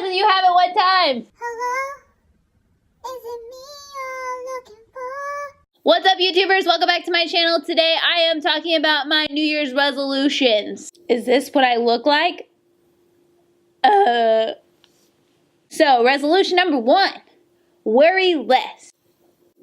with you have at one time. Hello? Is it me you're looking for? What's up, YouTubers? Welcome back to my channel. Today I am talking about my New Year's resolutions. Is this what I look like? So, resolution number 1, worry less.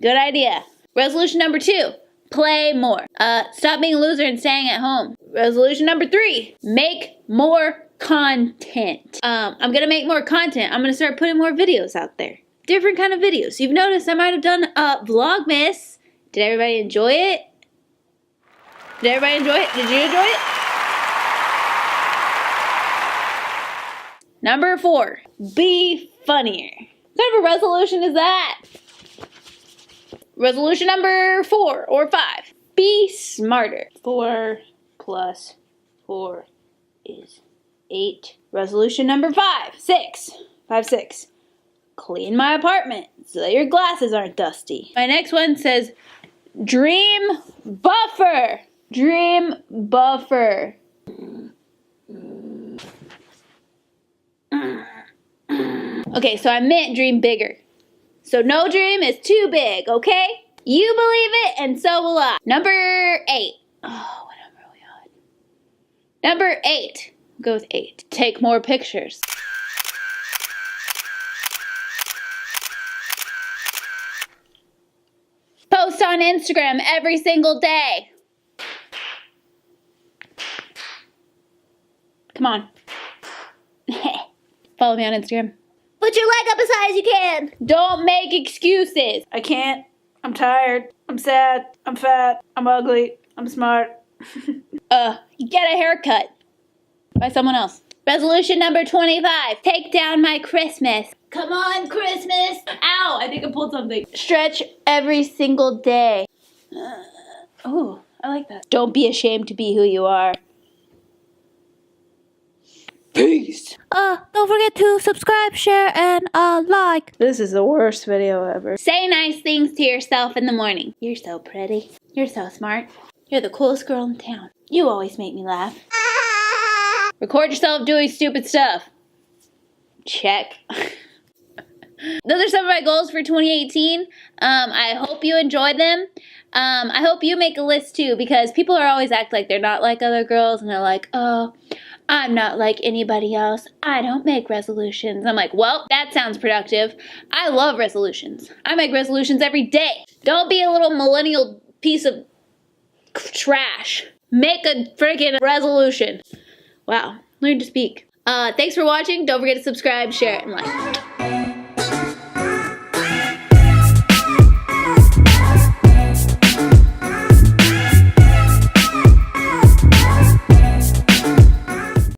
Good idea. Resolution number 2, play more. Stop being a loser and staying at home. Resolution number 3, make more content. I'm gonna make more content. I'm gonna start putting more videos out there. Different kind of videos. You've noticed I might have done vlogmas. Did everybody enjoy it? Did everybody enjoy it? Did you enjoy it? Number 4, be funnier. What kind of a resolution is that? Resolution number 4 or 5, be smarter. 4 plus 4 is 8. Resolution number 6, clean my apartment so that your glasses aren't dusty. My next one says dream buffer. Dream buffer. Okay, so I meant dream bigger. So no dream is too big, okay? You believe it, and so will I. Number 8. Oh, what number are we on? Number 8. Go with 8. Take more pictures. Post on Instagram every single day. Come on. Follow me on Instagram. Put your leg up as high as you can. Don't make excuses. I can't. I'm tired. I'm sad. I'm fat. I'm ugly. I'm smart. Get a haircut by someone else. Resolution number 25. Take down my Christmas. Come on, Christmas. Ow, I think I pulled something. Stretch every single day. Oh, I like that. Don't be ashamed to be who you are. Peace. Don't forget to subscribe, share, and like. This is the worst video ever. Say nice things to yourself in the morning. You're so pretty. You're so smart. You're the coolest girl in town. You always make me laugh. Record yourself doing stupid stuff. Check. Those are some of my goals for 2018. I hope you enjoyed them. I hope you make a list too, because people are always act like they're not like other girls, and they're like, oh, I'm not like anybody else. I don't make resolutions. I'm like, well, that sounds productive. I love resolutions. I make resolutions every day. Don't be a little millennial piece of trash. Make a freaking resolution. Wow, learn to speak. Thanks for watching. Don't forget to subscribe, share, and like.